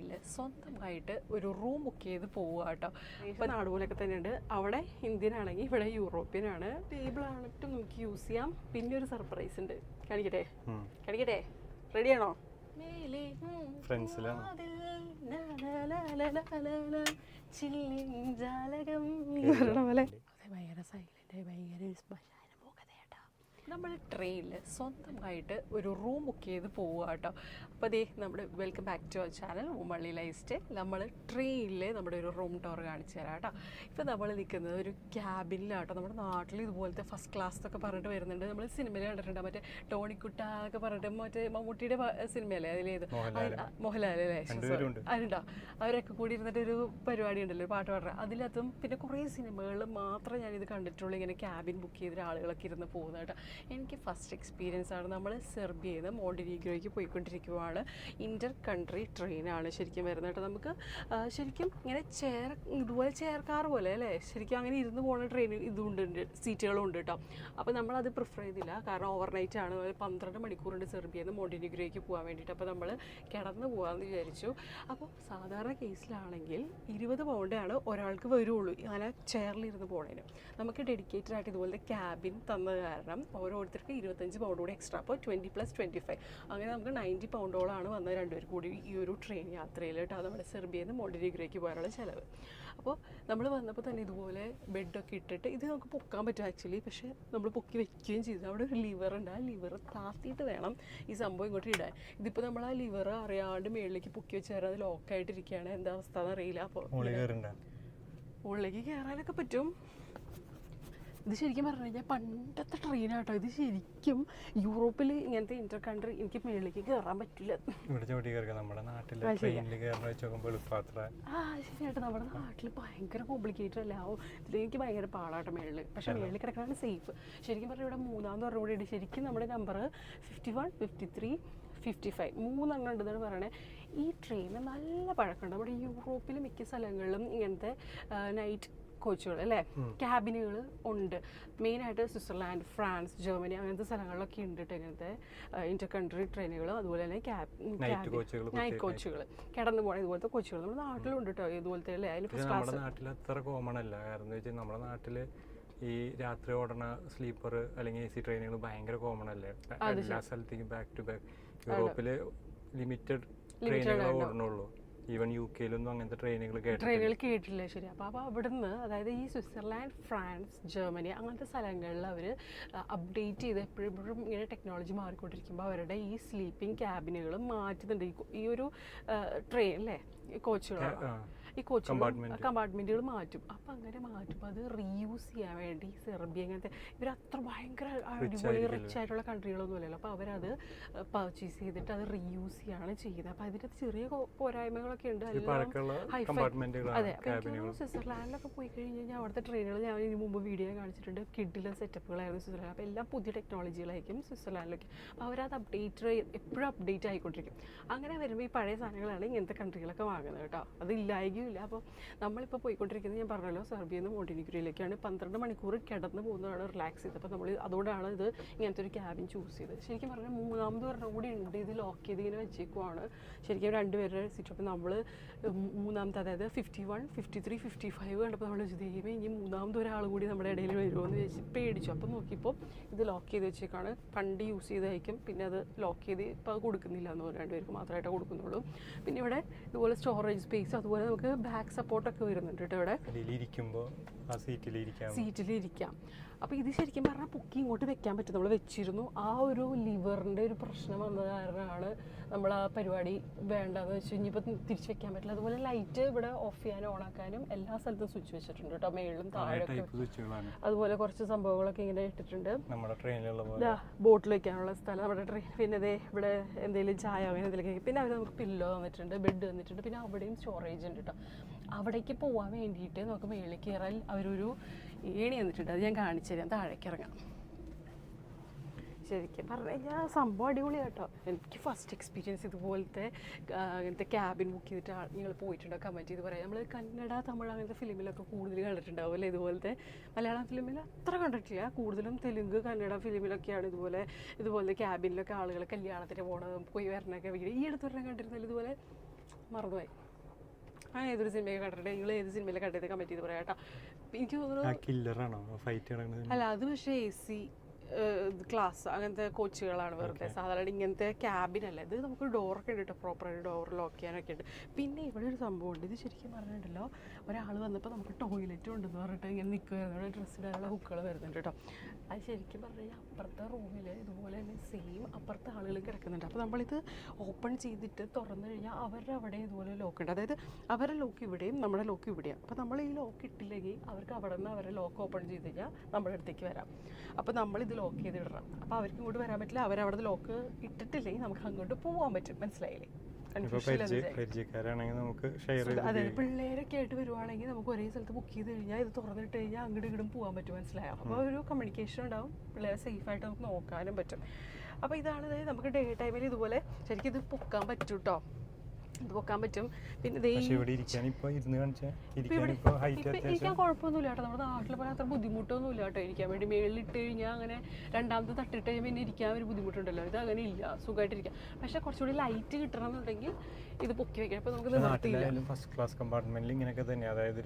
ട്രെയിനിൽ സ്വന്തമായിട്ട് ഒരു റൂം ബുക്ക് ചെയ്ത് പോവുക കേട്ടോ. ഇപ്പോൾ നാട് പോലെയൊക്കെ തന്നെയുണ്ട്. അവിടെ ഇന്ത്യൻ ആണെങ്കിൽ ഇവിടെ യൂറോപ്യൻ ആണ്. ടേബിൾ ആണെങ്കിലും നമുക്ക് യൂസ് ചെയ്യാം. പിന്നെ ഒരു സർപ്രൈസ് ഉണ്ട്, കാണിക്കട്ടെ കാണിക്കട്ടെ. റെഡിയാണോ? ഭയങ്കര സൈലന്റ്, ഭയങ്കര നമ്മൾ ട്രെയിനിൽ സ്വന്തമായിട്ട് ഒരു റൂം ബുക്ക് ചെയ്ത് പോവുക കേട്ടോ. അപ്പോൾ അതേ നമ്മുടെ welcome back to our channel ഉമ്മള്ളി ലൈഫ് സ്റ്റൈൽ. നമ്മൾ ട്രെയിനിൽ നമ്മുടെ ഒരു റൂം ടൂർ കാണിച്ചു തരാം കേട്ടോ. ഇപ്പോൾ നമ്മൾ നിൽക്കുന്നത് ഒരു ക്യാബിനിലാട്ടോ. നമ്മുടെ നാട്ടിൽ ഇതുപോലത്തെ ഫസ്റ്റ് ക്ലാസ് എന്നൊക്കെ പറഞ്ഞിട്ട് വരുന്നുണ്ട്. നമ്മൾ സിനിമയിൽ കണ്ടിട്ടുണ്ട്, മറ്റേ ടോണിക്കുട്ട ഒക്കെ പറഞ്ഞിട്ട് മറ്റേ മമ്മൂട്ടിയുടെ സിനിമയല്ലേ, അതിലേത് മോഹൻലാൽ അല്ലേ, അതുണ്ടോ, അവരൊക്കെ കൂടി ഇരുന്നിട്ട് ഒരു പരിപാടി ഉണ്ടല്ലോ, പാട്ട് പാടുക. അതിലതും പിന്നെ കുറേ സിനിമകളിൽ മാത്രമേ ഞാനിത് കണ്ടിട്ടുള്ളൂ, ഇങ്ങനെ ക്യാബിൻ ബുക്ക് ചെയ്തിട്ട് ആളുകളൊക്കെ ഇരുന്ന് പോകുന്നത് കേട്ടോ. എനിക്ക് ഫസ്റ്റ് എക്സ്പീരിയൻസ് ആണ്. നമ്മൾ സെർബിയയിൽ നിന്ന് മോണ്ടിനീഗ്രോയ്ക്ക് പോയിക്കൊണ്ടിരിക്കുവാണ്. ഇൻ്റർ കൺട്രി ട്രെയിനാണ് ശരിക്കും വരുന്നത് കേട്ടോ. നമുക്ക് ശരിക്കും ഇങ്ങനെ ഇതുപോലെ ചെയർ കാർ പോലെ അല്ലേ, ശരിക്കും അങ്ങനെ ഇരുന്ന് പോകുന്ന ട്രെയിൻ ഇതുണ്ട്, സീറ്റുകളും ഉണ്ട് കേട്ടോ. അപ്പോൾ നമ്മളത് പ്രിഫർ ചെയ്തില്ല, കാരണം ഓവർനൈറ്റ് ആണ്. 12 മണിക്കൂറുണ്ട് സെർബിയയിൽ നിന്ന് മോണ്ടിനീഗ്രോയ്ക്ക് പോകാൻ വേണ്ടിയിട്ട്. അപ്പോൾ നമ്മൾ കിടന്ന് പോകാമെന്ന് വിചാരിച്ചു. അപ്പോൾ സാധാരണ കേസിലാണെങ്കിൽ 20 പൗണ്ടാണ് ഒരാൾക്ക് വരുള്ളൂ അങ്ങനെ ചെയറിലിരുന്ന് പോകണേന്. നമുക്ക് ഡെഡിക്കേറ്റഡ് ആയിട്ട് ഇതുപോലത്തെ ക്യാബിൻ തന്നത് കാരണം ഓരോരുത്തർക്ക് 25 പൗണ്ട് കൂടി എക്സ്ട്രാ, അപ്പോൾ 20 + 25, അങ്ങനെ നമുക്ക് 90 പൗണ്ടോളാണ് വന്നത് രണ്ടുപേരും കൂടി ഈ ഒരു ട്രെയിൻ യാത്രയിൽ കേട്ടോ. നമ്മുടെ സെർബിയയിൽ നിന്ന് മോണ്ടിനീഗ്രോയ്ക്ക് പോകാനുള്ള ചിലവ്. അപ്പോൾ നമ്മൾ വന്നപ്പോൾ തന്നെ ഇതുപോലെ ബെഡൊക്കെ ഇട്ടിട്ട്, ഇത് നമുക്ക് പൊക്കാൻ പറ്റും ആക്ച്വലി, പക്ഷേ നമ്മൾ പൊക്കി വെക്കുകയും ചെയ്തു. അവിടെ ഒരു ലിവർ ഉണ്ട്, ആ ലിവർ താത്തിയിട്ട് വേണം ഈ സംഭവം ഇങ്ങോട്ട് ഇടാൻ. ഇതിപ്പോൾ നമ്മൾ ആ ലിവർ അറിയാണ്ട് മുകളിലേക്ക് പൊക്കി വെച്ച് തരാം, അത് ലോക്കായിട്ടിരിക്കുകയാണ്, എന്താ അവസ്ഥ എന്നറിയില്ല. അപ്പോൾ ഉള്ളിലേക്ക് കയറാനൊക്കെ പറ്റും. ഇത് ശരിക്കും പറഞ്ഞു കഴിഞ്ഞാൽ പണ്ടത്തെ ട്രെയിനാട്ടോ. ഇത് ശരിക്കും യൂറോപ്പിൽ ഇങ്ങനത്തെ ഇന്റർ കൺട്രി എനിക്ക് മേളിലേക്ക് കയറാൻ പറ്റില്ല. ശരിയായിട്ട് നമ്മുടെ നാട്ടിൽ ഭയങ്കര കോംപ്ലിക്കേറ്റഡ് അല്ല. ഇതിൽ എനിക്ക് ഭയങ്കര പാടാട്ടോ മേളിൽ. പക്ഷെ മേളിൽ കിടക്കാനാണ് സേഫ്. ശരിക്കും പറഞ്ഞാൽ ഇവിടെ 3ാമത് പറഞ്ഞ കൂടി ഉണ്ട്. ശരിക്കും നമ്മുടെ നമ്പർ 51, 53, 55 3 ഉണ്ടെന്നാണ് പറയണേ. ഈ ട്രെയിന് നല്ല പഴക്കമുണ്ട്. നമ്മുടെ യൂറോപ്പിൽ മിക്ക സ്ഥലങ്ങളിലും ഇങ്ങനത്തെ നൈറ്റ് കോച്ചുകൾ അല്ലേ, ക്യാബിനുകൾ ഉണ്ട്. മെയിനായിട്ട് സ്വിറ്റ്സർലാൻഡ്, ഫ്രാൻസ്, ജർമ്മനി അങ്ങനത്തെ സ്ഥലങ്ങളിലൊക്കെ ഉണ്ട് ഇങ്ങനത്തെ ഇന്റർ കൺട്രി ട്രെയിനുകൾ. അതുപോലെ തന്നെ നൈറ്റ് കോച്ചുകൾ, കിടന്നു പോകണ ഇതുപോലത്തെ കോച്ചുകൾ നമ്മുടെ നാട്ടിലുണ്ട് കേട്ടോ. ഇതുപോലത്തെ അല്ലേ, അതിൽ ഫസ്റ്റ് ക്ലാസ് നാട്ടിൽ അത്ര കോമൺ അല്ല. കാരണം എന്താ വെച്ചാൽ നമ്മുടെ നാട്ടില് ഈ രാത്രി ഓടണ സ്ലീപ്പർ അല്ലെങ്കിൽ AC ട്രെയിനുകൾ ഭയങ്കര കോമൺ അല്ലേ എല്ലാ സ്ഥലത്തേക്കും ബാക്ക് ടു ബാക്ക്. യൂറോപ്പില് ലിമിറ്റഡ് ട്രെയിനുകൾ ഓടണുള്ളൂ. ഈവൻ UK-ലൊന്നും അങ്ങനത്തെ ട്രെയിനുകൾ കേട്ടില്ല. ശരി. അപ്പോൾ അവിടുന്ന്, അതായത് ഈ സ്വിറ്റ്സർലാൻഡ്, ഫ്രാൻസ്, ജർമ്മനി അങ്ങനത്തെ സ്ഥലങ്ങളിൽ അവർ അപ്ഡേറ്റ് ചെയ്ത് എപ്പോഴും ഇങ്ങനെ ടെക്നോളജി മാറിക്കൊണ്ടിരിക്കുമ്പോൾ അവരുടെ ഈ സ്ലീപ്പിംഗ് ക്യാബിനുകൾ മാറ്റുന്നുണ്ട്. ഈ ഒരു ട്രെയിൻ അല്ലേ, ഈ കമ്പാർട്ട്മെന്റുകൾ മാറ്റും. അപ്പം അങ്ങനെ മാറ്റുമ്പോൾ അത് റീയൂസ് ചെയ്യാൻ വേണ്ടി സെർബിയ അങ്ങനത്തെ ഇവർ അത്ര ഭയങ്കര അടിപൊളി റിച്ച് ആയിട്ടുള്ള കൺട്രികളൊന്നും അല്ലല്ലോ. അപ്പോൾ അവരത് പർച്ചേസ് ചെയ്തിട്ട് അത് റീയൂസ് ചെയ്യാണ് ചെയ്യുന്നത്. അപ്പോൾ അതിൻ്റെ ചെറിയ പോരായ്മകളൊക്കെ ഉണ്ട്. അതെ. അപ്പോൾ സ്വിറ്റ്സർലാൻഡിലൊക്കെ പോയി കഴിഞ്ഞ് കഴിഞ്ഞാൽ അവിടുത്തെ ട്രെയിനുകൾ ഞാൻ ഇതിന് മുമ്പ് വീഡിയോ കാണിച്ചിട്ടുണ്ട്. കിഡിലെ സെറ്റപ്പുകളായിരുന്നു സ്വിറ്റ്സർലാൻഡ്. അപ്പോൾ എല്ലാം പുതിയ ടെക്നോളജികളായിരിക്കും സ്വിറ്റ്സർലാൻഡിലൊക്കെ. അപ്പോൾ അവരത് എപ്പോഴും അപ്ഡേറ്റ് ആയിക്കൊണ്ടിരിക്കും. അങ്ങനെ വരുമ്പോൾ ഈ പഴയ സാധനങ്ങളാണ് ഇങ്ങനത്തെ കൺട്രികളൊക്കെ വാങ്ങുന്നത് കേട്ടോ. അത് ഇല്ലായിരിക്കില്ല. അപ്പോൾ നമ്മളിപ്പോൾ പോയിക്കൊണ്ടിരിക്കുന്നത് ഞാൻ പറഞ്ഞല്ലോ സെർബിയയിൽ നിന്ന് മോണ്ടിനീഗ്രോയിലേക്കാണ്. 12 മണിക്കൂർ കിടന്ന് പോകുന്നതാണ് റിലാക്സ് ചെയ്തത്. അപ്പോൾ നമ്മൾ അതുകൊണ്ടാണ് ഇത് ഇങ്ങനത്തെ ഒരു ക്യാബിൻ ചൂസ് ചെയ്തത്. ശരിക്കും പറഞ്ഞാൽ 3ാമത് പറഞ്ഞ കൂടി ഉണ്ട്. ഇത് ലോക്ക് ചെയ്ത് ഇങ്ങനെ വെച്ചേക്കുവാണ്. ശരിക്കും 2 പേരുടെ സീറ്റ്. അപ്പോൾ നമ്മൾ 3ാമത്തെ, അതായത് 51, 53, 55 കണ്ടപ്പോൾ നമ്മൾ ദൈവമേ ഇനി 3ാമത് ഒരാൾ കൂടി നമ്മുടെ ഇടയിൽ വരുമോ എന്ന് വെച്ച് പേടിച്ചു. അപ്പോൾ നോക്കിയപ്പോൾ ഇത് ലോക്ക് ചെയ്ത് വെച്ചേക്കാണ്. പണ്ട് യൂസ് ചെയ്തായിരിക്കും, പിന്നെ അത് ലോക്ക് ചെയ്ത് ഇപ്പോൾ അത് കൊടുക്കുന്നില്ല എന്ന് പറഞ്ഞു. 2 പേർക്ക് മാത്രമായിട്ടേ കൊടുക്കുന്നുള്ളൂ. പിന്നെ ഇവിടെ ഇതുപോലെ സ്റ്റോറേജ് സ്പേസ്, അതുപോലെ നമുക്ക് ബാക്ക് സപ്പോർട്ടൊക്കെ വരുന്നുണ്ട് കേട്ടോ. ഇവിടെ സീറ്റിലിരിക്കാം. അപ്പോൾ ഇത് ശരിക്കും പറഞ്ഞാൽ പൊക്കി ഇങ്ങോട്ട് വെക്കാൻ പറ്റും. നമ്മൾ വെച്ചിരുന്നു. ആ ഒരു ലിവറിൻ്റെ ഒരു പ്രശ്നം വന്നത് കാരണമാണ് നമ്മൾ ആ പരിപാടി വേണ്ടതെന്ന് വെച്ച് ഇനിയിപ്പോൾ തിരിച്ച് വെക്കാൻ പറ്റില്ല. അതുപോലെ ലൈറ്റ് ഇവിടെ ഓഫ് ചെയ്യാനും ഓണാക്കാനും എല്ലാ സ്ഥലത്തും സ്വിച്ച് വെച്ചിട്ടുണ്ട് കേട്ടോ, മേളിലും താഴെയൊക്കെ. അതുപോലെ കുറച്ച് സംഭവങ്ങളൊക്കെ ഇങ്ങനെ ഇട്ടിട്ടുണ്ട്. ബോട്ടിൽ വെക്കാനുള്ള സ്ഥലം നമ്മുടെ ട്രെയിൻ. പിന്നെ അതേ ഇവിടെ എന്തെങ്കിലും ചായ അങ്ങനെ എന്തെങ്കിലും. പിന്നെ അവർ നമുക്ക് പില്ലോ തന്നിട്ടുണ്ട്, ബെഡ് തന്നിട്ടുണ്ട്. പിന്നെ അവിടെയും സ്റ്റോറേജ് ഉണ്ട് കേട്ടോ. അവിടേക്ക് പോകാൻ വേണ്ടിയിട്ട് നമുക്ക് മേളിൽ കയറാൻ അവരൊരു ഏണി തന്നിട്ടുണ്ട്. അത് ഞാൻ കാണിച്ചു തരാം. താഴേക്ക് ഇറങ്ങാം. ശരിക്കും പറഞ്ഞു കഴിഞ്ഞാൽ സംഭവം അടിപൊളി കേട്ടോ. എനിക്ക് ഫസ്റ്റ് എക്സ്പീരിയൻസ് ഇതുപോലത്തെ അങ്ങനത്തെ ക്യാബിൻ ബുക്ക് ചെയ്തിട്ട് നിങ്ങൾ പോയിട്ടുണ്ടോ കമൻറ്റ് ചെയ്ത് പറയാം. നമ്മൾ കന്നഡ, തമിഴ് അങ്ങനത്തെ ഫിലിമിലൊക്കെ കൂടുതൽ കണ്ടിട്ടുണ്ടാവും അല്ലേ ഇതുപോലത്തെ. മലയാളം ഫിലിമിൽ അത്ര കണ്ടിട്ടില്ല. കൂടുതലും തെലുങ്ക്, കന്നഡ ഫിലിമിലൊക്കെയാണ് ഇതുപോലെ ക്യാബിനിലൊക്കെ ആളുകൾ കല്യാണത്തിന് പോകണം, പോയി വരണൊക്കെ വീട്. ഈ അടുത്ത് വരണം കണ്ടിരുന്നാലും ഇതുപോലെ മറന്നുപോയി. ആ ഏതൊരു സിനിമയൊക്കെ കണ്ടിട്ട് നിങ്ങൾ ഏത് സിനിമയിലെ കണ്ടത് കമൻറ്റ് ചെയ്ത് പറയാം കേട്ടോ. എനിക്ക് തോന്നുന്നു അല്ല, അത് പക്ഷേ AC ക്ലാസ് അങ്ങനത്തെ കോച്ചുകളാണ് വെറുതെ. സാധാരണ ഇങ്ങനത്തെ ക്യാബിനല്ല ഇത്. നമുക്ക് ഡോറൊക്കെ ഉണ്ട് കേട്ടോ, പ്രോപ്പറായിട്ട് ഡോർ ലോക്ക് ചെയ്യാനൊക്കെ ഉണ്ട്. പിന്നെ ഇവിടെ ഒരു സംഭവമുണ്ട്, ഇത് ശരിക്കും പറഞ്ഞിട്ടുണ്ടല്ലോ, ഒരാൾ വന്നപ്പോൾ നമുക്ക് ടോയ്ലറ്റും ഉണ്ടെന്ന് പറഞ്ഞിട്ട് ഇങ്ങനെ നിൽക്കുക, ഡ്രസ്സ് ഇടാനുള്ള ഹുക്കുകൾ വരുന്നുണ്ട് കേട്ടോ. അത് ശരിക്കും പറഞ്ഞു കഴിഞ്ഞാൽ അപ്പുറത്തെ റൂമിൽ ഇതുപോലെ തന്നെ സെയിം അപ്പുറത്തെ ആളുകൾ കിടക്കുന്നുണ്ട്. അപ്പോൾ നമ്മളിത് ഓപ്പൺ ചെയ്തിട്ട് തുറന്നു കഴിഞ്ഞാൽ അവരുടെ അവിടെ ഇതുപോലെ ലോക്ക് ഉണ്ട്. അതായത് അവരുടെ ലോക്ക് ഇവിടെയും നമ്മുടെ ലോക്ക് ഇവിടെയാണ്. അപ്പോൾ നമ്മൾ ഈ ലോക്ക് ഇട്ടില്ലെങ്കിൽ അവർക്ക് അവിടെ നിന്ന് അവരുടെ ലോക്ക് ഓപ്പൺ ചെയ്ത് കഴിഞ്ഞാൽ നമ്മുടെ അടുത്തേക്ക് വരാം. അപ്പോൾ നമ്മളിത് ലോക്ക് ചെയ്ത് ഇടണം. അപ്പോൾ അവർക്ക് ഇങ്ങോട്ട് വരാൻ പറ്റില്ല, അവരവിടെ ലോക്ക് ഇട്ടിട്ടില്ലെങ്കിൽ നമുക്ക് അങ്ങോട്ട് പോകാൻ പറ്റും. മനസ്സിലായില്ലേ? അതെ, പിള്ളേരൊക്കെ ആയിട്ട് വരുവാണെങ്കിൽ നമുക്ക് ഒരേ സ്ഥലത്ത് ബുക്ക് ചെയ്ത് കഴിഞ്ഞാൽ ഇത് തുറന്നിട്ട് കഴിഞ്ഞാൽ അങ്ങോട്ടും ഇങ്ങോട്ടും പോകാൻ പറ്റും. മനസ്സിലായോ? അപ്പോൾ ഒരു കമ്മ്യൂണിക്കേഷൻ ഉണ്ടാവും, പിള്ളേരെ സേഫായിട്ട് നമുക്ക് നോക്കാനും പറ്റും. അപ്പോൾ ഇതാണ് നമുക്ക് ഡേ ടൈമിൽ ഇതുപോലെ ശരിക്കും ഇത് പൊക്കാൻ പറ്റും കേട്ടോ. ഇത് പൊക്കാൻ പറ്റും. പിന്നെ ഇരിക്കാൻ കുഴപ്പമൊന്നുമില്ല കേട്ടോ. നമ്മുടെ നാട്ടിൽ പോലെ അത്ര ബുദ്ധിമുട്ടൊന്നുമില്ല കേട്ടോ ഇരിക്കാൻ വേണ്ടി. മേളിലിട്ട് കഴിഞ്ഞാൽ അങ്ങനെ രണ്ടാമത്തെ തട്ടിട്ട് കഴിയുമ്പോൾ പിന്നെ ഇരിക്കാൻ ഒരു ബുദ്ധിമുട്ടുണ്ടല്ലോ. ഇത് അങ്ങനെ ഇല്ല, സുഖമായിട്ടിരിക്കാം. പക്ഷേ കുറച്ചുകൂടി ലൈറ്റ് കിട്ടണം എന്നുണ്ടെങ്കിൽ ഇത് പൊക്കി വെക്കണം. അപ്പോൾ നമുക്ക് ഫസ്റ്റ് ക്ലാസ് കമ്പാർട്ട്മെന്റിൽ ഇങ്ങനെയൊക്കെ തന്നെ, അതായത്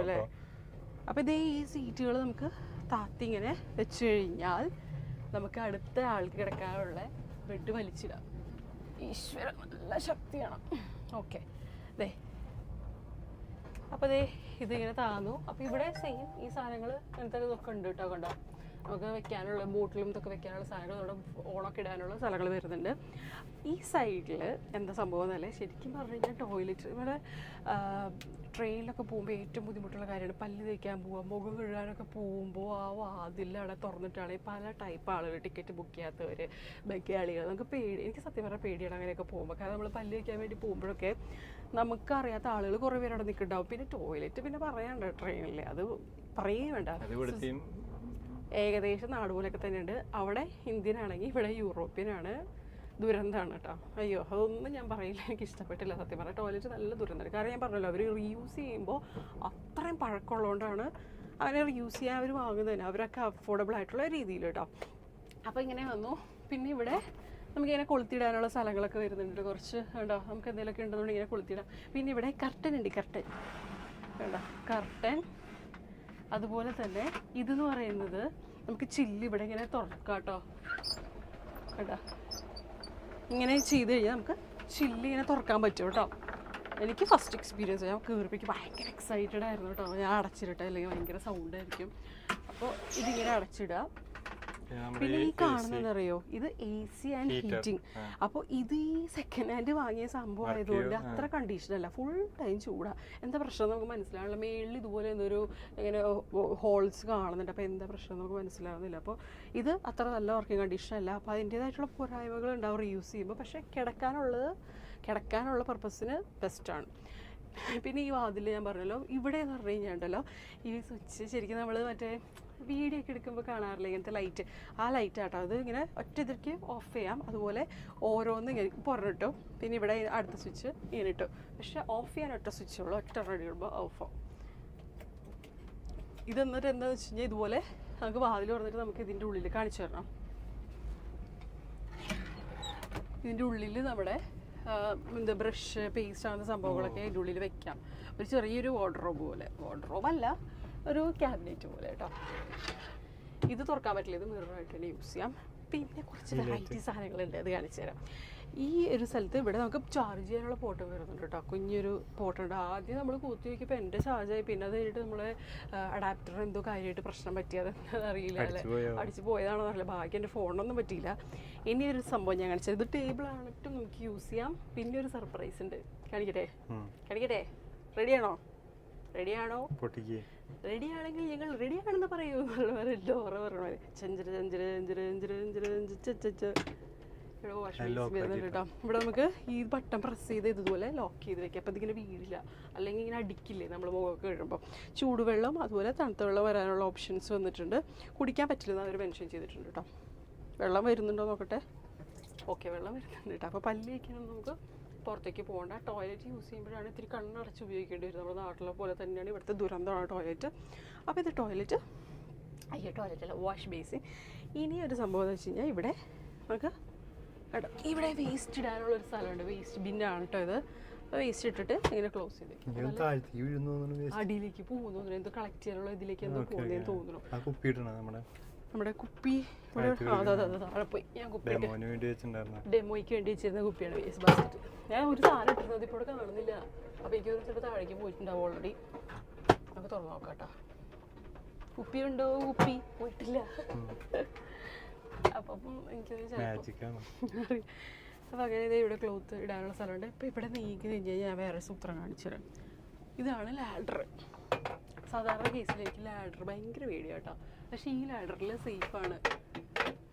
അല്ലേ. അപ്പോൾ ഇതേ ഈ സീറ്റുകൾ നമുക്ക് താത്തി ഇങ്ങനെ വെച്ച് കഴിഞ്ഞാൽ നമുക്ക് അടുത്ത ആൾക്ക് കിടക്കാനുള്ള ബെഡ് വലിച്ചിടാം. ഈശ്വര നല്ല ശക്തിയാണ്. ഓക്കെ, ദേ അപ്പോൾ ദേ ഇതിങ്ങനെ താന്നു. അപ്പോൾ ഇവിടെ സെയിം ഈ സാധനങ്ങൾ അങ്ങനത്തെ ഇതൊക്കെ ഉണ്ട് കേട്ടോ. കണ്ടോ, നമുക്ക് വെക്കാനുള്ള ബോട്ടിലും ഇതൊക്കെ വെക്കാനുള്ള സാധനങ്ങൾ, നമ്മുടെ ഓണൊക്കെ ഇടാനുള്ള സ്ഥലങ്ങൾ വരുന്നുണ്ട്. ഈ സൈഡിൽ എന്താ സംഭവം എന്നല്ലേ, ശരിക്കും പറഞ്ഞു കഴിഞ്ഞാൽ ടോയ്ലറ്റ് ഇവിടെ ട്രെയിനിലൊക്കെ പോകുമ്പോൾ ഏറ്റവും ബുദ്ധിമുട്ടുള്ള കാര്യമാണ് പല്ല് തേക്കാൻ പോവുക, മുഖം കഴുകാനൊക്കെ പോകുമ്പോൾ ആ വാതിൽ അവിടെ തുറന്നിട്ടാണെങ്കിൽ പല ടൈപ്പ് ആളുകൾ, ടിക്കറ്റ് ബുക്ക് ചെയ്യാത്തവർ, ബഗ്ഗാളികൾ. നമുക്ക് എനിക്ക് സത്യം പറഞ്ഞാൽ പേടിയാണ് അങ്ങനെയൊക്കെ പോകുമ്പോൾ. കാരണം നമ്മൾ പല്ല് തേക്കാൻ വേണ്ടി പോകുമ്പോഴൊക്കെ നമുക്കറിയാത്ത ആളുകൾ കുറേ പേര് അവിടെ നിൽക്കുന്നുണ്ടാവും. പിന്നെ ടോയ്ലറ്റ് പിന്നെ പറയാനുണ്ട് ട്രെയിനിൽ, അത് പറയേ വേണ്ട. ഏകദേശം നാട് പോലെയൊക്കെ തന്നെയുണ്ട്. അവിടെ ഇന്ത്യൻ ആണെങ്കിൽ ഇവിടെ യൂറോപ്യനാണ്. ദുരന്തമാണ് കേട്ടോ. അയ്യോ, അതൊന്നും ഞാൻ പറയില്ല, എനിക്ക് ഇഷ്ടപ്പെട്ടില്ല സത്യം പറഞ്ഞാൽ. ടോയ്ലറ്റ് നല്ല ദുരന്തമാണ്. കാരണം ഞാൻ പറഞ്ഞല്ലോ, അവർ റീയൂസ് ചെയ്യുമ്പോൾ അത്രയും പഴക്കമുള്ളതുകൊണ്ടാണ് അങ്ങനെ റീയൂസ് ചെയ്യാൻ അവർ വാങ്ങുന്നതിന്. അവരൊക്കെ അഫോർഡബിൾ ആയിട്ടുള്ള രീതിയിൽ കേട്ടോ. അപ്പോൾ ഇങ്ങനെ വന്നു. പിന്നെ ഇവിടെ നമുക്കിങ്ങനെ കൊളുത്തിടാനുള്ള സ്ഥലങ്ങളൊക്കെ വരുന്നുണ്ട് കുറച്ച് കേട്ടോ. നമുക്ക് എന്തെങ്കിലുമൊക്കെ ഉണ്ടെന്നുണ്ടെങ്കിൽ ഇങ്ങനെ കൊളുത്തിടാം. പിന്നെ ഇവിടെ കർട്ടൻ ഉണ്ട്, കർട്ടൻ കേട്ടോ, കർട്ടൻ. അതുപോലെ തന്നെ ഇതെന്ന് പറയുന്നത് നമുക്ക് ചില്ല് ഇവിടെ ഇങ്ങനെ തുറക്കാം കേട്ടോ. കേട്ടോ, ഇങ്ങനെ ചെയ്ത് കഴിഞ്ഞാൽ നമുക്ക് ചില്ല് ഇങ്ങനെ തുറക്കാൻ പറ്റും കേട്ടോ. എനിക്ക് ഫസ്റ്റ് എക്സ്പീരിയൻസ്, ഞാൻ കയറിപ്പിക്ക് ഭയങ്കര എക്സൈറ്റഡ് ആയിരുന്നു കേട്ടോ. ഞാൻ അടച്ചിടട്ടെ, അല്ലെങ്കിൽ ഭയങ്കര സൗണ്ട് ആയിരിക്കും. അപ്പോൾ ഇതിങ്ങനെ അടച്ചിടുക. പിന്നെ ഈ കാണുന്നതറിയോ, ഇത് AC ആൻഡ് ഹീറ്റിംഗ്. അപ്പോൾ ഇത് ഈ സെക്കൻഡ് ഹാൻഡ് വാങ്ങിയ സംഭവം ആയതുകൊണ്ട് അത്ര കണ്ടീഷൻ അല്ല, ഫുൾ ടൈം ചൂടാ. എന്താ പ്രശ്നം നമുക്ക് മനസ്സിലാവില്ല. മേളിൽ ഇതുപോലെ എന്തൊരു ഇങ്ങനെ ഹോൾസ് കാണുന്നുണ്ട്. അപ്പോൾ എന്താ പ്രശ്നം നമുക്ക് മനസ്സിലാവുന്നില്ല. അപ്പോൾ ഇത് അത്ര നല്ല വർക്കിംഗ് കണ്ടീഷൻ അല്ല. അപ്പോൾ അതിൻ്റേതായിട്ടുള്ള പോരായ്മകൾ ഉണ്ടാവും റീയൂസ് ചെയ്യുമ്പോൾ. പക്ഷേ കിടക്കാനുള്ള പർപ്പസിന് ബെസ്റ്റാണ്. പിന്നെ ഈ വാതിൽ ഞാൻ പറഞ്ഞല്ലോ, ഇവിടെ എന്ന് പറഞ്ഞു കഴിഞ്ഞാൽ ഉണ്ടല്ലോ ഈ സ്വിച്ച് ശരിക്കും നമ്മൾ മറ്റേ വീഡിയോ ഒക്കെ എടുക്കുമ്പോൾ കാണാറില്ല ഇങ്ങനത്തെ ലൈറ്റ്, ആ ലൈറ്റ് ആട്ടോ. അത് ഇങ്ങനെ ഒറ്റ ഇതിലേക്ക് ഓഫ് ചെയ്യാം. അതുപോലെ ഓരോന്ന് ഇങ്ങനെ പുറന്നിട്ടു. പിന്നെ ഇവിടെ അടുത്ത സ്വിച്ച് ഇങ്ങനെ ഇട്ടു. പക്ഷെ ഓഫ് ചെയ്യാൻ ഒറ്റ സ്വിച്ച് ഉള്ളൂ, ഒറ്റ റെഡി ഇടുമ്പോൾ ഓഫ് ആവും. ഇതെന്നിട്ട് എന്താണെന്ന് വെച്ച് കഴിഞ്ഞാൽ ഇതുപോലെ നമുക്ക് വാതിൽ തുറന്നിട്ട് നമുക്ക് ഇതിൻ്റെ ഉള്ളിൽ കാണിച്ചു തരണം. ഇതിൻ്റെ ഉള്ളിൽ നമ്മുടെ എന്താ ബ്രഷ്, പേസ്റ്റ് ആകുന്ന സംഭവങ്ങളൊക്കെ ഇതിൻ്റെ ഉള്ളിൽ വെക്കാം. ഒരു ചെറിയൊരു വാർഡ്രോബ് പോലെ, വാർഡ്രോബല്ല, ഒരു ക്യാബിനറ്റ് പോലെ കേട്ടോ. ഇത് തുറക്കാൻ പറ്റില്ല, ഇത് മിററായിട്ട് തന്നെ യൂസ് ചെയ്യാം. പിന്നെ കുറച്ച് വെറൈറ്റി സാധനങ്ങളുണ്ട്, അത് കാണിച്ചു തരാം. ഈ ഒരു സ്ഥലത്ത് ഇവിടെ നമുക്ക് ചാർജ് ചെയ്യാനുള്ള പോട്ട് വരുന്നുണ്ട് കേട്ടോ. കുഞ്ഞൊരു പോട്ടുണ്ട്. ആദ്യം നമ്മൾ കൂത്തി വയ്ക്കുമ്പോൾ എൻ്റെ ചാർജായി. പിന്നെ അത് കഴിഞ്ഞിട്ട് നമ്മൾ അഡാപ്റ്റർ എന്തോ കാര്യമായിട്ട് പ്രശ്നം പറ്റിയത് അറിയില്ല, അല്ലേ അടിച്ച് പോയതാണോ അറിയില്ല. ഭാഗ്യം എൻ്റെ ഫോണൊന്നും പറ്റിയില്ല. ഇനി ഒരു സംഭവം ഞാൻ കാണിച്ചത്, ഇത് ടേബിൾ ആണിട്ടും നമുക്ക് യൂസ് ചെയ്യാം. പിന്നെ ഒരു സർപ്രൈസ് ഉണ്ട്, കാണിക്കട്ടെ. റെഡിയാണോ? റെഡിയാണെങ്കിൽ ഞങ്ങൾ റെഡിയാണെന്ന് പറയൂ. ഡോറ പറഞ്ഞ ചെഞ്ചര് ചെഞ്ചര് ചെഞ്ചര് ചെഞ്ചര് ചെഞ്ചര് ഇവിടെ വാഷിംഗ് മെഷീൻ വരുന്നുണ്ട് കേട്ടോ. ഇവിടെ നമുക്ക് ഈ ബട്ടൺ പ്രസ് ചെയ്ത് ഇതുപോലെ ലോക്ക് ചെയ്ത് വെക്കാം. അപ്പോൾ ഇതിങ്ങനെ വീഴില്ല, അല്ലെങ്കിൽ ഇങ്ങനെ അടിക്കില്ലേ നമ്മൾ മുഖമൊക്കെ കഴിയുമ്പോൾ. ചൂടുവെള്ളം അതുപോലെ തണുത്ത വെള്ളം വരാനുള്ള ഓപ്ഷൻസ് വന്നിട്ടുണ്ട്. കുടിക്കാൻ പറ്റില്ലെന്ന് അവർ മെൻഷൻ ചെയ്തിട്ടുണ്ട് കേട്ടോ. വെള്ളം വരുന്നുണ്ടോ നോക്കട്ടെ. ഓക്കെ, വെള്ളം വരുന്നുണ്ട് കേട്ടോ. അപ്പോൾ പല്ല് വയ്ക്കണം, നമുക്ക് പുറത്തേക്ക് പോകണ്ട. ടോയ്ലറ്റ് യൂസ് ചെയ്യുമ്പോഴാണ് ഇത്തിരി കണ്ണടച്ച് ഉപയോഗിക്കേണ്ടി വരും. നമ്മുടെ നാട്ടിലെ പോലെ തന്നെയാണ് ഇവിടുത്തെ ദുരന്തമാണ് ടോയ്ലറ്റ്. അപ്പോൾ ഇത് ടോയ്ലറ്റ് അല്ല, വാഷ് ബേസിൻ. ഇനി ഒരു സംഭവം എന്ന് വെച്ച് കഴിഞ്ഞാൽ ഇവിടെ നമുക്ക് കേട്ടോ. ഇവിടെ വേസ്റ്റ് ഇടാനുള്ള ഒരു സ്ഥലമുണ്ട്. വേസ്റ്റ് ബിന്നാണ് കേട്ടോ ഇത്. വേസ്റ്റ് ഇട്ടിട്ട് ഇങ്ങനെ ക്ലോസ് ചെയ്ത് അടിയിലേക്ക് പോകുന്നു. എന്ത് കളക്ട് ചെയ്യാനുള്ള ഇതിലേക്ക് എന്തോ പോകുന്നതെന്ന് തോന്നുന്നു. നമ്മുടെ കുപ്പി താഴെ പോയി. ഞാൻ കുപ്പി ഡെമോയ്ക്ക് വേണ്ടി വെച്ചിരുന്ന കുപ്പിയാണ് വേസ്റ്റ് ബാസ്ക്കറ്റ്. ഞാൻ ഒരു സാധനം ഇട്ടിരുന്നത് ഇപ്പോൾ കാണുന്നില്ല. അപ്പോൾ എനിക്ക് ചിലപ്പോൾ താഴേക്ക് പോയിട്ടുണ്ടാവും ഓൾറെഡി. നമുക്ക് തുറന്നു നോക്കാം കേട്ടോ. കുപ്പി ഉണ്ടോ? കുപ്പി പോയിട്ടില്ല. അപ്പം എനിക്ക് അപ്പോൾ അങ്ങനെ ഇവിടെ ക്ലോത്ത് ഇടാനുള്ള സ്ഥലമുണ്ട്. ഇപ്പോൾ ഇവിടെ നീക്കി കഴിഞ്ഞ് കഴിഞ്ഞാൽ ഞാൻ വേറെ സൂത്രം കാണിച്ചു തരാം. ഇതാണ് ലാഡർ. സാധാരണ കേസിൽ എനിക്ക് ലാഡർ ഭയങ്കര പേടിയാണ് കേട്ടോ. പക്ഷേ ഈ ലാഡറിൽ സേഫാണ്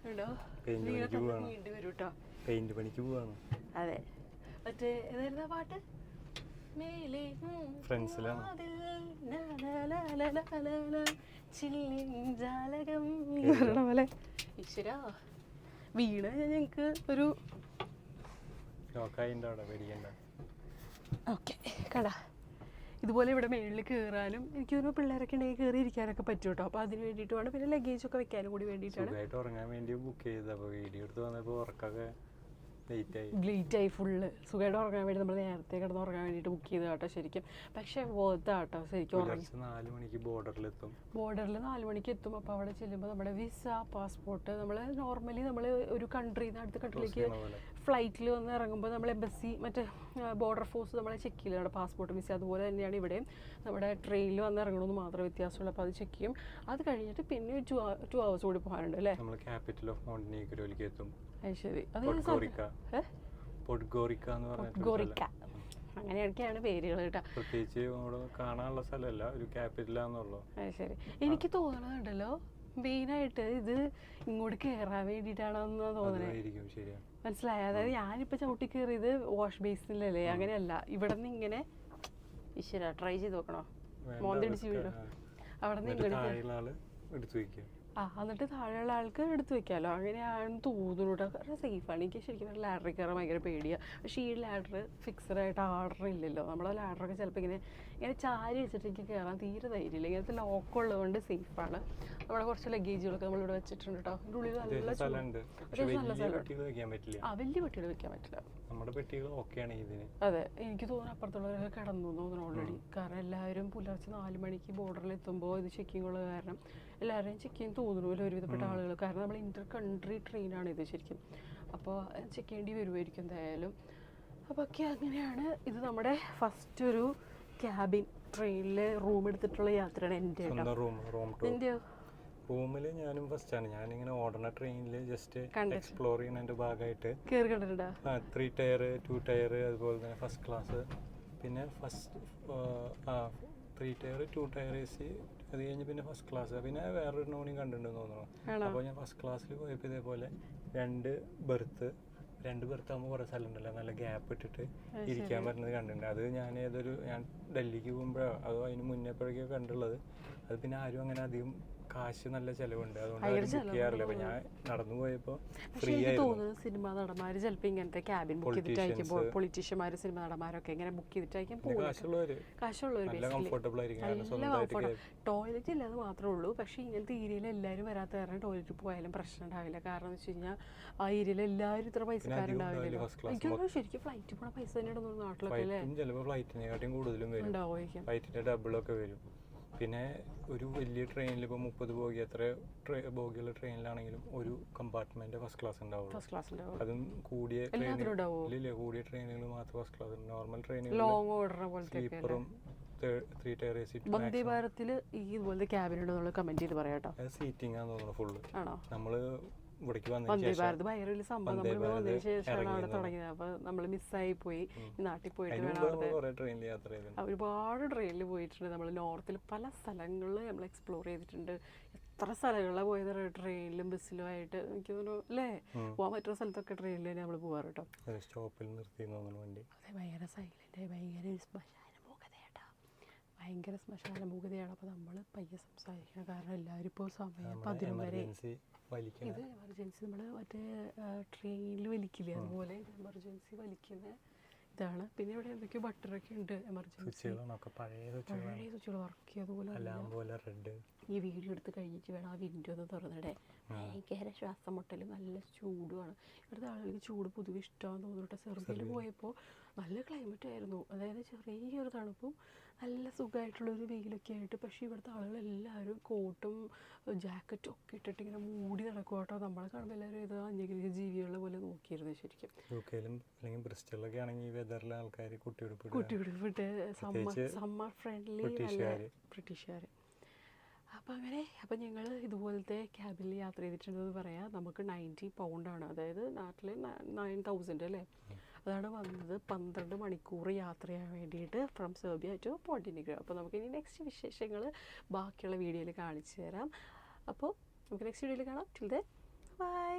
കേട്ടോ. നീണ്ടി വരും കേട്ടോ. പെയിന്റ് പണിക്ക് പോവാണ്. അതെ. മറ്റേ ഏതായിരുന്നു ആ പാട്ട്? മേലെ ഫ്രണ്ട്സിലാണ് ജാലകം പോലെ. ഈശ്വര വീണ ഞങ്ങൾക്ക് ഒരു ഓക്കെ കടാ. ഇതുപോലെ ഇവിടെ മേളിൽ കയറാനും എനിക്ക് തോന്നുന്നു പിള്ളേരൊക്കെ ഉണ്ടെങ്കിൽ കയറി ഇരിക്കാനൊക്കെ പറ്റും കേട്ടോ. അപ്പോൾ അതിന് വേണ്ടിയിട്ടുമാണ്. പിന്നെ ലഗേജ് ഒക്കെ വെക്കാനും കൂടി വേണ്ടിയിട്ടാണ്. ഉറങ്ങാൻ വേണ്ടി ബുക്ക് ചെയ്തത്. അപ്പോൾ വീഡിയോ എടുത്ത് വന്നപ്പോൾ ഉറക്കൊക്കെ ലേറ്റായി ഫുള്ള്. സുഖമായിട്ട് ഉറങ്ങാൻ വേണ്ടി നമ്മൾ നേരത്തെ കിടന്ന് ഉറങ്ങാൻ വേണ്ടിയിട്ട് ബുക്ക് ചെയ്ത് കേട്ടോ ശരിക്കും. പക്ഷേ വേർത്താട്ടോ ശരിക്കും. ഉറങ്ങി 4 മണിക്ക് ബോർഡറിൽ 4 മണിക്ക് എത്തും. അപ്പോൾ അവിടെ ചെല്ലുമ്പോൾ നമ്മുടെ വിസ പാസ്പോർട്ട് നമ്മൾ നോർമലി നമ്മൾ ഒരു കൺട്രിയിൽ നിന്ന് അടുത്ത കൺട്രിയിലേക്ക് ഫ്ലൈറ്റിൽ വന്ന് ഇറങ്ങുമ്പോൾ നമ്മൾ എംബസി മറ്റേ ബോർഡർ ഫോഴ്സ് നമ്മളെ ചെക്ക് ചെയ്യില്ല. നമ്മുടെ പാസ്പോർട്ട് വിസ അതുപോലെ തന്നെയാണ് ഇവിടെയും. നമ്മുടെ ട്രെയിനിൽ വന്ന് ഇറങ്ങണമെന്ന് മാത്രമേ വ്യത്യാസമുള്ളൂ. അപ്പോൾ അത് ചെക്ക് ചെയ്യും. അത് കഴിഞ്ഞിട്ട് പിന്നെ 2 hours കൂടി പോകാനുണ്ട് അല്ലേ? ക്യാപിറ്റൽ ഓഫ് മോണ്ടിനീഗ്രോയിലേക്ക് എത്തും. ശരി. അത് പോഡ്ഗോറിക്ക അങ്ങനെയൊക്കെയാണ് പേരുകൾ കേട്ടോ. പ്രത്യേകിച്ച് കാണാനുള്ള സ്ഥലമല്ല, ഒരു ക്യാപിറ്റലാന്നുള്ളൂ. ശരി. എനിക്ക് തോന്നണുണ്ടല്ലോ മെയിനായിട്ട് ഇത് ഇങ്ങോട്ട് കയറാൻ വേണ്ടിയിട്ടാണെന്ന് തോന്നണേ. മനസ്സിലായ? അതായത് ഞാനിപ്പോൾ ചവിട്ടി കയറിയത് വാഷ് ബേസിനിലല്ലേ? അങ്ങനെയല്ല. ഇവിടെ നിന്ന് ഇങ്ങനെ ഈശ്വര ട്രൈ ചെയ്ത് നോക്കണോ? മോന്തിടിച്ച് വീടും. അവിടെ നിന്ന് ഇങ്ങോട്ട് എന്നിട്ട് താഴെയുള്ള ആൾക്ക് എടുത്ത് വെക്കാമല്ലോ. അങ്ങനെയാണെന്ന് തോന്നുന്നു കേട്ടോ. കാരണം സേഫാണ്. എനിക്ക് ശരിക്കും ലാഡറിൽ കയറാൻ ഭയങ്കര പേടിയാണ്. പക്ഷേ ഈ ലാഡർ ഫിക്സഡ് ആയിട്ട് ആർഡർ ഇല്ലല്ലോ. നമ്മളെ ലാഡറൊക്കെ ചിലപ്പോൾ ഇങ്ങനെ ചാരി വെച്ചിട്ട് എനിക്ക് കയറാൻ തീരെ ധൈര്യമില്ല. ഇങ്ങനത്തെ ലോക്ക് ഉള്ളതുകൊണ്ട് സേഫാണ്. നമ്മുടെ കുറച്ച് ലഗേജുകളൊക്കെ നമ്മളിവിടെ വെച്ചിട്ടുണ്ട് കേട്ടോ. ഇതിൻ്റെ ഉള്ളിൽ നല്ല സ്ഥലമുണ്ട്. വലിയ പെട്ടികൾ വെക്കാൻ പറ്റില്ല. നമ്മുടെ പെട്ടികൾ ഓക്കെയാണ് ഇതിന്. അതെ. എനിക്ക് തോന്നുന്നു അപ്പുറത്തുള്ളവരൊക്കെ കിടന്നു തോന്നുന്നു ഓൾറെഡി. കാരണം എല്ലാവരും പുലർച്ചെ 4 മണിക്ക് ബോർഡറിൽ എത്തുമ്പോൾ ഇത് ചെക്കിംഗ് ഉള്ള കാരണം എല്ലാവരെയും ചെക്ക് ചെയ്യാൻ തോന്നുന്നു ഒരുവിധപ്പെട്ട ആളുകൾ. കാരണം നമ്മൾ ഇന്റർ കൺട്രി ട്രെയിനാണ് ഇത് ശരിക്കും. അപ്പോൾ ചെക്ക് ചെയ്യേണ്ടി വരുമായിരിക്കും എന്തായാലും. അപ്പോൾ ഒക്കെ അങ്ങനെയാണ്. ഇത് നമ്മുടെ ഫസ്റ്റ് ഒരു ക്യാബിൻ ട്രെയിനിൽ റൂം എടുത്തിട്ടുള്ള യാത്രയാണ് എൻ്റെ. റൂമിൽ ഞാനും ഫസ്റ്റാണ്. ഞാനിങ്ങനെ ഓടുന്ന ട്രെയിനിൽ ജസ്റ്റ് എക്സ്പ്ലോർ ചെയ്യുന്നതിൻ്റെ ഭാഗമായിട്ട് 3 ടയർ 2 ടയർ അതുപോലെ തന്നെ ഫസ്റ്റ് ക്ലാസ്, പിന്നെ 3 ടയർ 2 ടയർ AC, അത് കഴിഞ്ഞ് പിന്നെ ഫസ്റ്റ് ക്ലാസ്, പിന്നെ വേറൊരു നോണി കണ്ടിട്ടുണ്ടെന്ന് തോന്നുന്നു. അപ്പോൾ ഞാൻ ഫസ്റ്റ് ക്ലാസ്സിൽ പോയപ്പോൾ ഇതേപോലെ 2 ബെർത്ത് ആകുമ്പോൾ കുറേ സ്ഥലം ഉണ്ടല്ലോ, നല്ല ഗ്യാപ്പ് ഇട്ടിട്ട് ഇരിക്കാൻ പറ്റുന്നത് കണ്ടിട്ടുണ്ട്. അത് ഞാൻ ഡൽഹിക്ക് പോകുമ്പോഴോ അതോ അതിന് മുന്നേപ്പോഴേക്കോ കണ്ടുള്ളത്. അത് പിന്നെ ആരും അങ്ങനെ അധികം കാശ് നല്ല ചെലവുണ്ട്, അതുകൊണ്ട് ബുക്ക് ചെയ്യാറില്ല. അപ്പോൾ ഞാൻ നടന്നു പോയപ്പോൾ ഫ്രീ ആയിരുന്നു. സിനിമ നടന്മാർ ചിലപ്പോൾ ഇങ്ങനത്തെ ക്യാബിൻ ബുക്ക് ചെയ്തിട്ടായിരിക്കും. പൊളിറ്റീഷ്യന്മാർ സിനിമ നടന്മാരൊക്കെ ഇങ്ങനെ ബുക്ക് ചെയ്തിട്ടായിരിക്കും. ടോയ്ലറ്റ് ഇല്ലാതെ മാത്രമേ ഉള്ളൂ. പക്ഷേ ഇങ്ങനത്തെ ഏരിയയിൽ എല്ലാവരും വരാത്ത കാരണം ടോയ്ലറ്റിൽ പോയാലും പ്രശ്നം ഉണ്ടാവില്ല. കാരണം എന്ന് വെച്ച് കഴിഞ്ഞാൽ ആ ഏരിയയിൽ എല്ലാവരും ഇത്ര പൈസക്കാരുണ്ടാവില്ല. എനിക്ക് ശരിക്കും ഫ്ലൈറ്റിൽ പോണ പൈസ തന്നെ ഉണ്ടെന്ന് നാട്ടിലൊക്കെ അല്ലേ? ചിലപ്പോൾ ഫ്ലൈറ്റിനെക്കാട്ടിയും കൂടുതലും വരും, ഫ്ലൈറ്റിന്റെ ഡബിളൊക്കെ വരും. പിന്നെ ഒരു വലിയ ട്രെയിനിൽ ഇപ്പോൾ 30 ബോഗി എത്ര ബോഗിയുള്ള ട്രെയിനിലാണെങ്കിലും ഒരു കമ്പാർട്ട്മെന്റ് ഫസ്റ്റ് ക്ലാസ് ഉണ്ടാവുള്ളൂ. അതും കൂടിയ ട്രെയിനുകൾ മാത്രം ഫസ്റ്റ് ക്ലാസ്. നോർമൽ ട്രെയിനുകൾ സ്ലീപ്പറും 3 ടയർ AC. വന്ദേ ഭാരത്തിൽ ഈ ഇതുപോലത്തെ ക്യാബിൻ ഉണ്ടെന്നുള്ള കമന്റ് ചെയ്ത് പറയാട്ടോ. സീറ്റിംഗ് ആണെന്ന് തോന്നുന്നു ഫുള്ള്. നമ്മള് വന്ദേ ഭാരത് ഭയങ്കര സംഭവം. നമ്മൾ വന്നതിന് ശേഷമാണ് അവിടെ തുടങ്ങിയത്. അപ്പോൾ നമ്മൾ മിസ്സായി പോയി. നാട്ടിൽ പോയിട്ട് ഒരുപാട് ട്രെയിനിൽ പോയിട്ടുണ്ട്. നമ്മൾ നോർത്തിൽ പല സ്ഥലങ്ങളിൽ നമ്മൾ എക്സ്പ്ലോർ ചെയ്തിട്ടുണ്ട്. എത്ര സ്ഥലങ്ങളിലാണ് പോയത് ട്രെയിനിലും ബസ്സിലും ആയിട്ട്. എനിക്ക് തോന്നുന്നു അല്ലേ, പോകാൻ പറ്റുന്ന സ്ഥലത്തൊക്കെ ട്രെയിനിൽ തന്നെ നമ്മൾ പോകാറ് കേട്ടോ. സ്റ്റോപ്പിൽ നിർത്തി വണ്ടി. അതെ, ഭയങ്കര സൈലന്റ്, ഭയങ്കര ശ്മശാനമുഖതയാണ്. അപ്പോൾ നമ്മൾ പയ്യെ സംസാരിക്കണം. കാരണം എല്ലാവരും ഇപ്പോൾ സമയം 11 വരെ. ഇത് എമർജൻസി നമ്മൾ മറ്റേ ട്രെയിനിൽ വലിക്കില്ലേ, അതുപോലെ എമർജൻസി വലിക്കുന്ന ഇതാണ്. പിന്നെ ഇവിടെ എന്തൊക്കെയോ ബട്ടറൊക്കെ ഉണ്ട്. എമർജൻസി പഴയ സ്വിച്ചുകൾ വർക്ക് ചെയ്തതുപോലെ. ഈ വീഡിയോ എടുത്ത് കഴിഞ്ഞിട്ട് വേണം ആ വിൻഡോ ഒന്ന് തുറന്നിടേ. ഭയങ്കര ശ്വാസം മുട്ടലും നല്ല ചൂടുമാണ്. ഇവിടുത്തെ ആളുകൾക്ക് ചൂട് പൊതുവെ ഇഷ്ടമാണെന്ന് തോന്നുന്നു കേട്ടോ. സെർബിയയിൽ പോയപ്പോൾ നല്ല ക്ലൈമറ്റ് ആയിരുന്നു, അതായത് ചെറിയൊരു തണുപ്പും നല്ല സുഖമായിട്ടുള്ളൊരു വെയിലൊക്കെ ആയിട്ട്. പക്ഷേ ഇവിടുത്തെ ആളുകളെല്ലാവരും കോട്ടും ജാക്കറ്റും ഒക്കെ ഇട്ടിട്ട് ഇങ്ങനെ മൂടി നടക്കും കേട്ടോ. നമ്മളെ കാണുമ്പോൾ എല്ലാവരും ഏതോ അന്യഗ്രഹ ജീവികളെ പോലെ നോക്കിയിരുന്നു ശരിക്കും. യുകെയിലും അല്ലെങ്കിൽ ബ്രിസ്റ്റലിലൊക്കെ ആണെങ്കിൽ വെതറിലെ ആൾക്കാർ കുട്ടിയുടുപ്പിട്ട് സമ്മർ ഫ്രണ്ട്ലി ബ്രിട്ടീഷുകാർ. അപ്പം ഞങ്ങൾ ഇതുപോലത്തെ ക്യാബിൽ യാത്ര ചെയ്തിട്ടുണ്ടെന്ന് പറയാം. നമുക്ക് 90 പൗണ്ടാണ്, അതായത് നാട്ടിൽ 9,000 അല്ലേ. അതാണ് വന്നത് 12 മണിക്കൂർ യാത്ര ചെയ്യാൻ വേണ്ടിയിട്ട് ഫ്രം സെർബിയ ടു പോണ്ടിനിഗ്രോ. അപ്പോൾ നമുക്കിനി നെക്സ്റ്റ് വിശേഷങ്ങൾ ബാക്കിയുള്ള വീഡിയോയിൽ കാണിച്ചു തരാം. അപ്പോൾ നമുക്ക് നെക്സ്റ്റ് വീഡിയോയിൽ കാണാം. Till then bye.